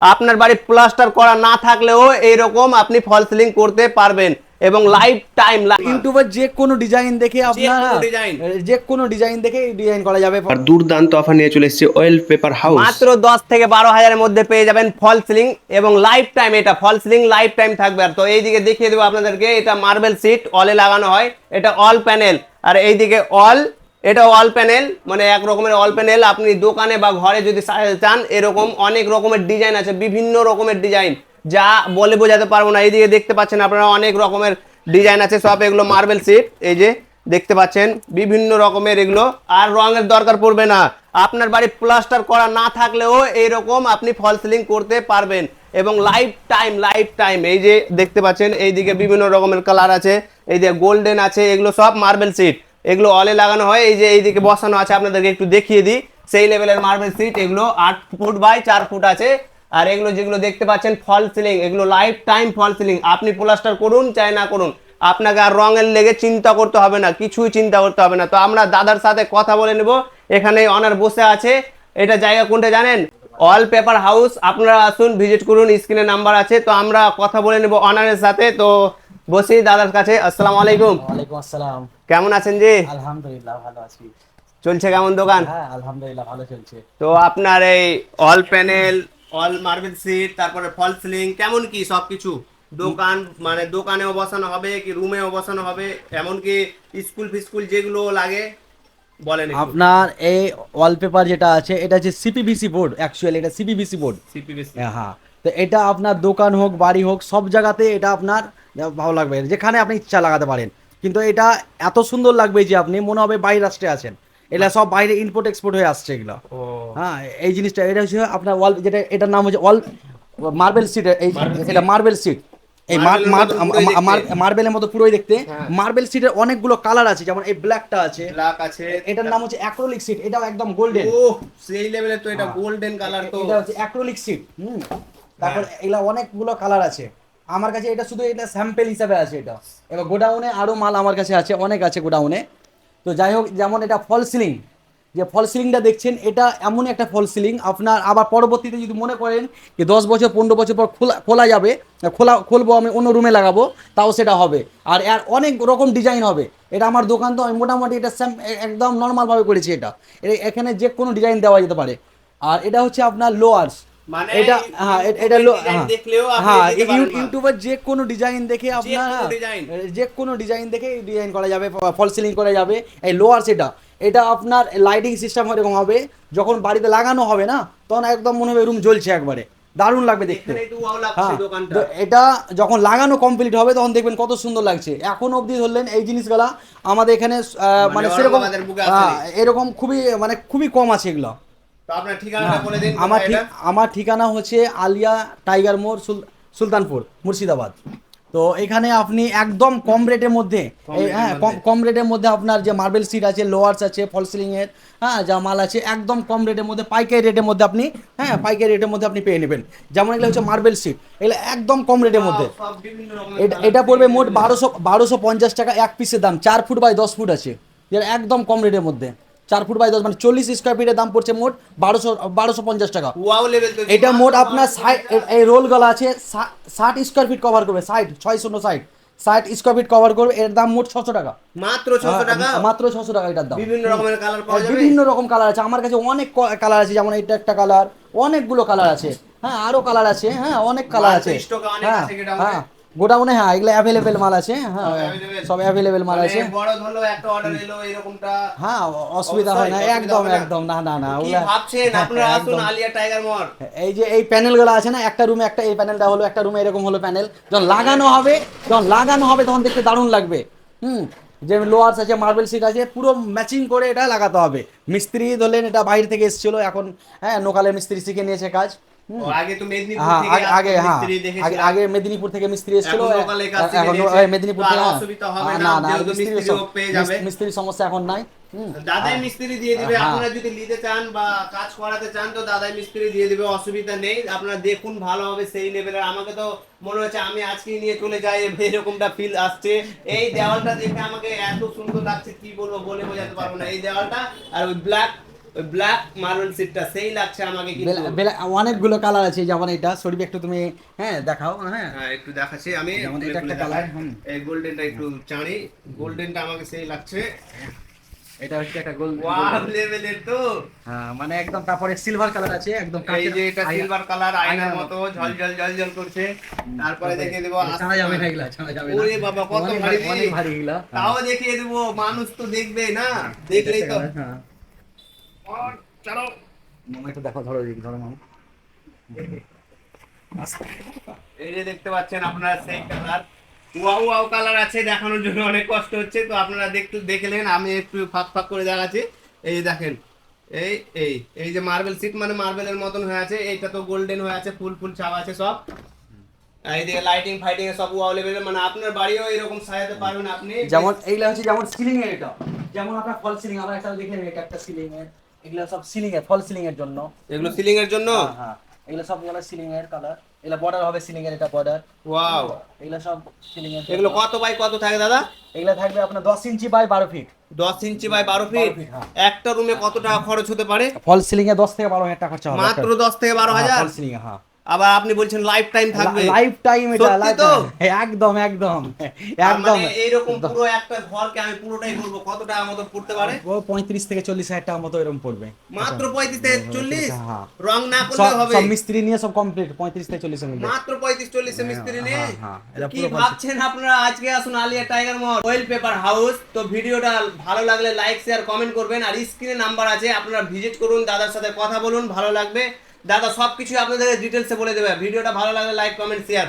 আপনার বাড়ি প্লাস্টার করা না থাকলেও এইরকম আপনি ফল সিলিং করতে পারবেন এবং লাইফ টাইম ইউটিউবের যে কোনো ডিজাইন দেখে আপনারা ডিজাইন যে কোনো ডিজাইন দেখে ডিজাইন করা যাবে। আর দুর্দান্ত অফার নিয়ে চলে এসেছে অয়েল পেপার হাউস। মাত্র 10 থেকে 12 হাজারের মধ্যে পেয়ে যাবেন ফল সিলিং এবং লাইফ টাইম। এটা ফল সিলিং লাইফ টাইম থাকবে। আর তো এইদিকে দেখিয়ে দেবো আপনাদেরকে, এটা মার্বেল সিট অলে লাগানো হয়, এটা অল প্যানেল। আর এইদিকে অল, এটা অল প্যানেল, মানে এক রকমের অল প্যানেল। আপনি দোকানে বা ঘরে যদি চান এরকম অনেক রকমের ডিজাইন আছে, বিভিন্ন রকমের ডিজাইন যা বলে বোঝাতে পারবো না। এইদিকে দেখতে পাচ্ছেন আপনারা অনেক রকমের ডিজাইন আছে, সব এগুলো মার্বেল সিট। এই যে দেখতে পাচ্ছেন বিভিন্ন রকমের এগুলো। আর রঙের দরকার পড়বে না, আপনার বাড়ি প্লাস্টার করা না থাকলেও এইরকম আপনি ফল সিলিং করতে পারবেন এবং লাইফ টাইম। এই যে দেখতে পাচ্ছেন এইদিকে বিভিন্ন রকমের কালার আছে, এই যে গোল্ডেন আছে, এগুলো সব মার্বেল সিট, এগুলো অলে লাগানো হয়। এই যে এইদিকে বসানো আছে, আপনাদেরকে একটু দেখিয়ে দিই, সেই লেভেলের মার্বেল সিট। এগুলো 8 ফুট বাই 4 ফুট আছে। আর এগুলো যেগুলো দেখতে পাচ্ছেন ফল সিলিং, এগুলো লাইফ টাইম ফল সিলিং। আপনি প্লাস্টার করুন চাই না করুন, আপনাকে আর রঙের লেগে চিন্তা করতে হবে না, কিছুই চিন্তা করতে হবে না। তো আমরা দাদার সাথে কথা বলে নেব, এখানে অনার বসে আছে। এটা জায়গা কোনটা জানেন? All paper house. আপনারা আসুন, ভিজিট করুন, স্ক্রিনে নাম্বার আছে। তো আমরা কথা বলে নেব অনারের সাথে। তো বসি দাদার কাছে। আসসালামু আলাইকুম। ওয়ালাইকুম আসসালাম। কেমন আছেন জি? আলহামদুলিল্লাহ ভালো আছি। চলছে কেমন দোকান? হ্যাঁ আলহামদুলিল্লাহ ভালো চলছে। তো আপনার এই all panel, all marble seat, তারপরে ফল সিলিং কেমন কি সবকিছু দোকান, মানে দোকানেও বসানো হবে কি রুমেও বসানো হবে, এমনকি স্কুল ফিস্কুল যেগুলো লাগে বলেন একটু। আপনার এই ওয়ালপেপার যেটা আছে এটা হচ্ছে সিপিভিসি বোর্ড, অ্যাকচুয়ালি এটা সিপিভিসি বোর্ড। সিপিবিসি। হ্যাঁ, তো এটা আপনার দোকান হোক বাড়ি হোক সব জায়গাতে এটা আপনার ভালো লাগবে, যেখানে আপনি ইচ্ছা লাগাতে পারেন। কিন্তু এটা এত সুন্দর লাগবে যে আপনি মনে হবে বাইরের রাষ্ট্রে আছেন। এটা সব বাইরে ইম্পোর্ট এক্সপোর্ট হয়ে আসছে এগুলো। ও হ্যাঁ, এই জিনিসটা এটা হচ্ছে আপনার ওয়াল, যেটা এটার নাম হচ্ছে ওয়াল মার্বেল সিট। এই এটা মার্বেল সিট, এই মার্বেলের মতো পুরোই দেখতে। মার্বেল সিটের অনেকগুলো কালার আছে, যেমন এই ব্ল্যাকটা আছে, ব্ল্যাক আছে, এটার নাম হচ্ছে অ্যাক্রিলিক সিট, এটাও একদম গোল্ডেন। ও সেই লেভেলে তো এটা গোল্ডেন কালার। তো এটা হচ্ছে অ্যাক্রিলিক সিট। তারপর এগুলা অনেকগুলো কালার আছে আমার কাছে। এটা শুধু এটা স্যাম্পল হিসাবে আছে এটা। এবার গোডাউনে আরো মাল আমার কাছে আছে, অনেক আছে গোডাউনে। তো যাই হোক, যেমন এটা ফল সিলিং, যে ফল সিলিংটা দেখছেন এটা এমন একটা ফল সিলিং আপনার আবার পরবর্তীতে যদি মনে করেন যে 10 বছর 15 বছর পর খোলা যাবে, খুলবো আমি অন্য রুমে লাগাবো, তাও সেটা হবে। আর এর অনেক রকম ডিজাইন হবে। এটা আমার দোকান, তো আমি মোটামুটি এটা একদম নর্মালভাবে করেছি। এখানে যে কোনো ডিজাইন দেওয়া যেতে পারে। আর এটা হচ্ছে আপনার লোয়ার্স, মানে এটা হ্যাঁ এটা দেখলেও হ্যাঁ আপনি দিতে পারেন মাল। ইউটিউবের যে কোনো ডিজাইন দেখে আপনার যে কোনো ডিজাইন দেখে ডিজাইন করা যাবে, ফল সিলিং করা যাবে। এই লোয়ার্স এটা আপনার লাইটিং সিস্টেম এরকম হবে, যখন বাড়িতে লাগানো হবে না তখন একদম মনে হবে রুম জ্বলছে একবারে, দারুণ লাগবে দেখতে। এখানে একটু ওয়াও লাগছে হ্যাঁ, দোকানটা। তো এটা যখন লাগানো কমপ্লিট হবে তখন দেখবেন কত সুন্দর লাগছে। এখন অবধি ধরলেন এই জিনিসগুলা আমাদের এখানে মানে সেরকম ঔরঙ্গাবাদের বুকে আছে। এরকম খুবই কম আছে এগুলো। তো আপনার ঠিকানাটা বলে দিন। আমার ঠিকানা হচ্ছে আলিয়া টাইগার মোড়, সুলতানপুর, মুর্শিদাবাদ। তো এখানে আপনি একদম কম রেটের মধ্যে, কম রেটের মধ্যে আপনার যে মার্বেল সিট আছে, লোয়ার্স আছে, ফল সিলিং এর যা মাল আছে একদম কম রেটের মধ্যে, পাইকারি রেটের মধ্যে আপনি পাইকারি রেটের মধ্যে আপনি পেয়ে নেবেন। যেমন এগুলো হচ্ছে মার্বেল সিট, এগুলো একদম কম রেটের মধ্যে। সব বিভিন্ন রকমের এটা পড়বে মোট 1250 টাকা এক পিসের দাম। 4 ফুট বাই 10 ফুট আছে, যেটা একদম কম রেটের মধ্যে। 4 ফুট বাই 10 মানে 40 স্কোয়ার ফিটের দাম পড়ছে মোট 1250 টাকা। ওয়াও লেভেল তো। এটা মোট আপনার এই রোল গলা আছে 60 স্কোয়ার ফিট কভার করবে, 60 স্কোয়ার ফিট কভার করবে। এর দাম মোট 600 টাকা, মাত্র 600 টাকা। মাত্র 600 টাকা এটার দাম। বিভিন্ন রকমের কালার পাওয়া যাবে। বিভিন্ন রকম কালার আছে আমার কাছে, অনেক কালার আছে। যেমন এটা একটা কালার, অনেকগুলো কালার আছে। হ্যাঁ, আরো কালার আছে, হ্যাঁ অনেক কালার আছে। হ্যাঁ হ্যাঁ, গোডাউনে হ্যাঁ এগুলো অ্যাভেলেবেল মাল আছে। হ্যাঁ, সব অ্যাভেলেবেল মাল আছে। বড় ধরলো একটা অর্ডার এলো এরকমটা, হ্যাঁ অসুবিধা হয় না, একদম না না না। কি ভাবছেন আপনারা? আসুন আলিয়া টাইগার মোড়। এই যে এই প্যানেলগুলো আছে না, একটা রুমে এই প্যানেলটা হলো, একটা রুমে এরকম হলো প্যানেল। যখন লাগানো হবে তখন দেখতে দারুণ লাগবে। যে লোয়ার্স আছে, মার্বেল সিট আছে, পুরো ম্যাচিং করে এটা লাগাতে হবে। মিস্ত্রি ধরলেন এটা বাইরে থেকে এসেছিল, এখন লোকালের মিস্ত্রি শিখে নিয়েছে কাজ। আগে তো মেদিনীপুর থেকে মিস্ত্রি দেখেছি, আগে মেদিনীপুর থেকে মিস্ত্রি এসেছিল, এখন মেদিনীপুর থেকে অসুবিধা হবে না না, না, মিস্ত্রিও পেয়ে যাবে। মিস্ত্রির সমস্যা এখন নাই। দাদাই মিস্ত্রি দিয়ে দিবে। আপনারা যদি নিতে চান বা কাজ করাতে চান তো দাদাই মিস্ত্রি দিয়ে দিবে, অসুবিধা নেই। আপনারা দেখুন ভালোভাবে সেই লেভেলের। আমাকে তো মনে হচ্ছে আমি আজকেই নিয়ে চলে যাই, এরকমটা ফিল আসছে। এই দেওয়ালটা দেখে আমাকে এত সুন্দর লাগছে, কি বলবো, বলে বোঝাতে পারবো না। এই দেওয়ালটা আর ওই ব্ল্যাক ওই ব্ল্যাক মার্বেল সিটটা সেই লাগছে আমাকে কিন্তু। অনেকগুলো কালার আছে, যেমন এটা শরীফ একটু তুমি দেখাও। হ্যাঁ, হ্যাঁ একটু দেখাচ্ছি আমি, যেমন এটা খুলে একটা কালার। দেখাই। এই গোল্ডেনটা একটু চাঁড়ি, গোল্ডেনটা আমাকে সেই লাগছে, এটা হচ্ছে একটা গোল্ড। ওয়াও লেভেলের তো। হ্যাঁ, মানে একদম। তারপরে সিলভার কালার আছে, একদম এই যে এটা সিলভার কালার আয়নার মতো ঝলঝল ঝলঝল করছে। তারপরে দেখিয়ে দেবো ছাড়া যাবে না এগুলা, ছাড়া যাবে না। ওরে বাবা কত অনেক ভারী, অনেক ভারী এগুলা। তাও দেখিয়ে দেবো, মানুষ তো দেখবে না, দেখলেই তো। হ্যাঁ, চলো মামা একটু দেখো, ধরো এদিকে, ধরো মামা। এই যে দেখতে পাচ্ছেন আপনারা সেই কালার, ওয়াও ওয়াও কালার আছে, দেখানোর জন্য অনেক কষ্ট হচ্ছে, তো আপনারা দেখলেন, আমি একটু ফাঁক ফাঁক করে দেখাচ্ছি। এই যে দেখেন, এই এই এই যে মার্বেল সিট, মানে মার্বেলের মতন হয়ে আছে, এইটা তো গোল্ডেন হয়ে আছে, ফুল ফুল ছাপ আছে সব। আর এইদিকে লাইটিং ফাইটিং এ সব ওয়াও লেভেলের, মানে আপনার বাড়িও এরকম সাজাতে পারবেন আপনি। যেমন এইগুলা হচ্ছে যেমন সিলিং এর, এটা যেমন আপনার ফল সিলিং, আমরা একটা দেখে এটা একটা সিলিং এর, এগুলা সব সিলিং এর, ফল সিলিং এর জন্য। এগুলো সিলিং এর জন্য। হ্যাঁ, এগুলা সব গুলো সিলিং এর কালার। এগুলা বর্ডার হবে সিলিং এর, এটা বর্ডার। ওয়াও, এগুলা সব সিলিং এর। এগুলো কত বাই কত থাকে দাদা? এগুলা থাকবে আপনার 10 inch by 12 feet. 10 inch by 12 feet. হ্যাঁ। একটা রুমে কত টাকা খরচ হতে পারে? ফল সিলিং এ 10 থেকে 12 হাজার টাকা খরচা হবে। মাত্র 10 থেকে 12,000? ফল সিলিং এ, হ্যাঁ। আবার আপনি বলছেন লাইফ টাইম থাকবে? লাইফ টাইম, এটা সত্যি লাইফ তো? একদম একদম তার একদম। মানে এইরকম পুরো একটা ঘরকে আমি পুরোটাই করবো, কত টাকা মতো পড়তে পারে? ও 35 থেকে 40 হাজার টাকা মতো এরকম পড়বে। মাত্র 35 থেকে 40? হ্যাঁ। রং না সব করলে হবে? সব মিস্ত্রি নিয়ে সব কমপ্লিট 35 থেকে 40 এর মধ্যে। মাত্র 35-40 এ মিস্ত্রি নিয়ে? হ্যাঁ, হ্যাঁ, এটা কি পুরো ভাবছেন আপনারা? আজকে আসুন আলিয়া টাইগার মল অয়েল পেপার হাউস। তো ভিডিওটা ভালো লাগলে লাইক শেয়ার কমেন্ট করবেন, আর স্ক্রিনে নাম্বার আছে, আপনারা ভিজিট করুন, দাদার সাথে কথা বলুন, ভালো লাগবে। দাদা সবকিছু আপনাদের ডিটেলসে বলে দেবে। ভিডিওটা ভালো লাগলে লাইক কমেন্ট শেয়ার।